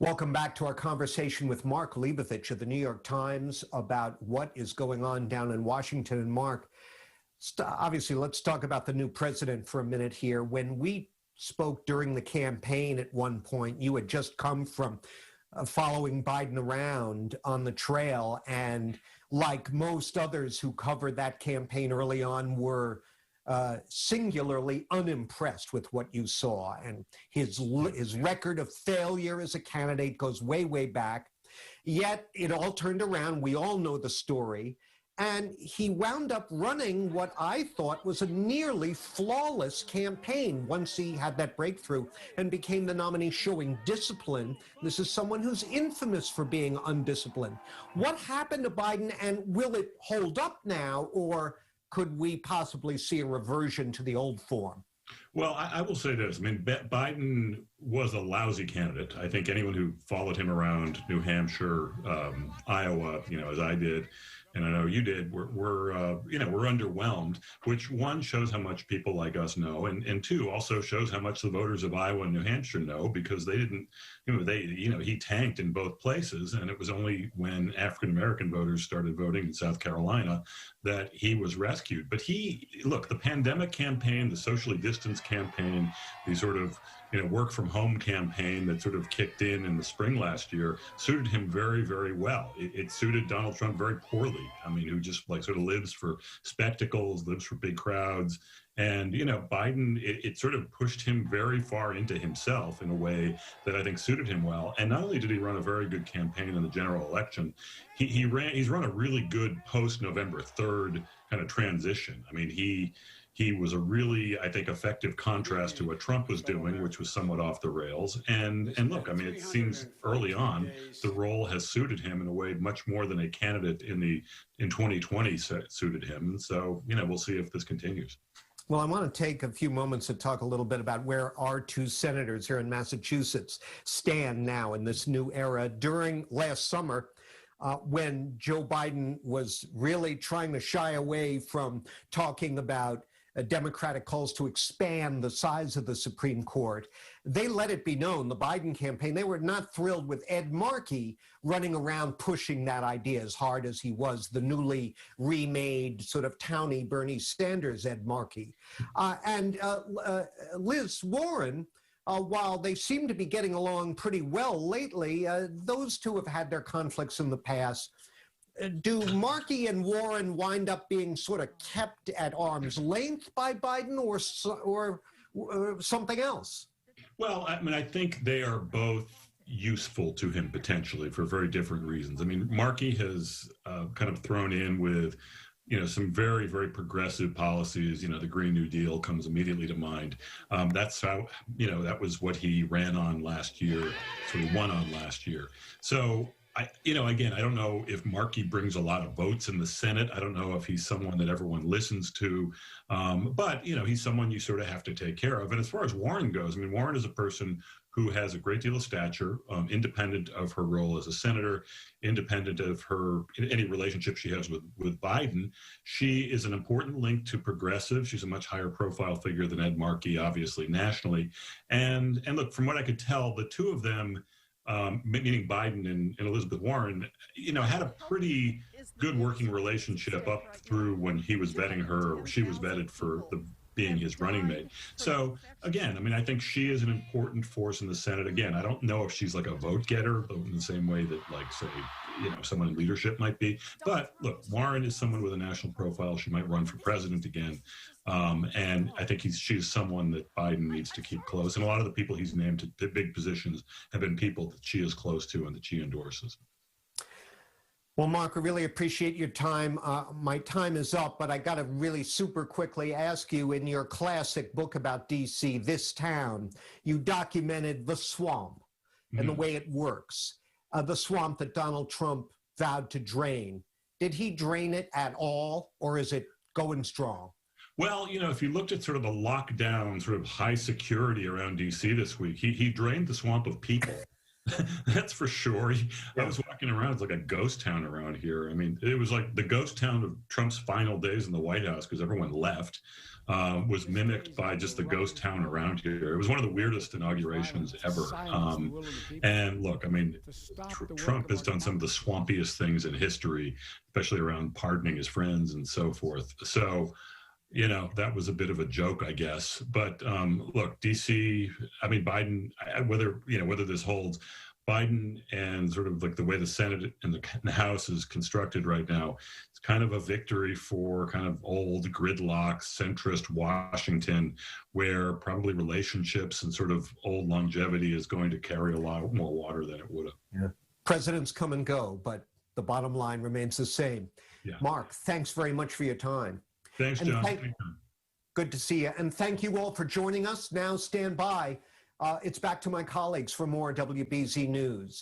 Welcome back to our conversation with Mark Leibovich of the New York Times about what is going on down in Washington. And Mark, obviously, let's talk about the new president for a minute here. When we spoke during the campaign at one point, you had just come from following Biden around on the trail, and like most others who covered that campaign early on were singularly unimpressed with what you saw. And his record of failure as a candidate goes way, way back. Yet it all turned around. We all know the story. And he wound up running what I thought was a nearly flawless campaign once he had that breakthrough and became the nominee, showing discipline. This is someone who's infamous for being undisciplined. What happened to Biden, and will it hold up now, or could we possibly see a reversion to the old form? Well, I will say this. I mean, Biden was a lousy candidate. I think anyone who followed him around New Hampshire, Iowa, as I did, and I know you did, we're underwhelmed, which one shows how much people like us know, and two also shows how much the voters of Iowa and New Hampshire know, because they didn't, he tanked in both places, and it was only when African-American voters started voting in South Carolina that he was rescued. But the pandemic campaign, the socially distanced campaign, the sort of work from home campaign that sort of kicked in the spring last year suited him very, very well. It suited Donald Trump very poorly. I mean, who just sort of lives for spectacles, lives for big crowds. And, Biden, it sort of pushed him very far into himself in a way that I think suited him well. And not only did he run a very good campaign in the general election, he's run a really good post-November 3rd kind of transition. I mean, he was a really, I think, effective contrast to what Trump was doing, which was somewhat off the rails. And look, I mean, it seems early on the role has suited him in a way much more than a candidate in 2020 suited him. And so, we'll see if this continues. Well, I want to take a few moments to talk a little bit about where our two senators here in Massachusetts stand now in this new era. During last summer, when Joe Biden was really trying to shy away from talking about Democratic calls to expand the size of the Supreme Court, they let it be known, the Biden campaign, they were not thrilled with Ed Markey running around pushing that idea as hard as he was, the newly remade sort of towny Bernie Sanders Ed Markey. And Liz Warren, while they seem to be getting along pretty well lately, those two have had their conflicts in the past. Do Markey and Warren wind up being sort of kept at arm's length by Biden, or something else? Well, I mean, I think they are both useful to him potentially for very different reasons. I mean, Markey has kind of thrown in with, some very, very progressive policies. The Green New Deal comes immediately to mind. That's how, that was what he ran on last year, sort of won on last year. So, again, I don't know if Markey brings a lot of votes in the Senate. I don't know if he's someone that everyone listens to. But, he's someone you sort of have to take care of. And as far as Warren goes, I mean, Warren is a person who has a great deal of stature, independent of her role as a senator, independent of any relationship she has with Biden. She is an important link to progressive. She's a much higher profile figure than Ed Markey, obviously, nationally. And look, from what I could tell, the two of them, meaning Biden and Elizabeth Warren, had a pretty good working relationship up through when he was vetting her, or she was vetted for being his running mate. So again, I mean, I think she is an important force in the Senate. Again, I don't know if she's like a vote getter in the same way that, like, say, someone in leadership might be. But look, Warren is someone with a national profile. She might run for president again. And I think she's someone that Biden needs to keep close. And a lot of the people he's named to big positions have been people that she is close to and that she endorses. Well, Mark, I really appreciate your time. My time is up, but I got to really super quickly ask you, in your classic book about D.C., This Town, you documented the swamp and the way it works, the swamp that Donald Trump vowed to drain. Did he drain it at all, or is it going strong? Well, if you looked at sort of the lockdown, sort of high security around D.C. this week, he drained the swamp of people. That's for sure. I was walking around, it's like a ghost town around here. I mean, it was like the ghost town of Trump's final days in the White House because everyone left, was mimicked by just the ghost town around here. It was one of the weirdest inaugurations ever. And look, I mean, Trump has done some of the swampiest things in history, especially around pardoning his friends and so forth. So, that was a bit of a joke, I guess. But look, DC, I mean, Biden, whether this holds, Biden and sort of like the way the Senate and the House is constructed right now, it's kind of a victory for kind of old gridlock, centrist Washington, where probably relationships and sort of old longevity is going to carry a lot more water than it would have. Yeah. Presidents come and go, but the bottom line remains the same. Yeah. Mark, thanks very much for your time. Thanks, John. Good to see you. And thank you all for joining us. Now stand by. It's back to my colleagues for more WBZ News.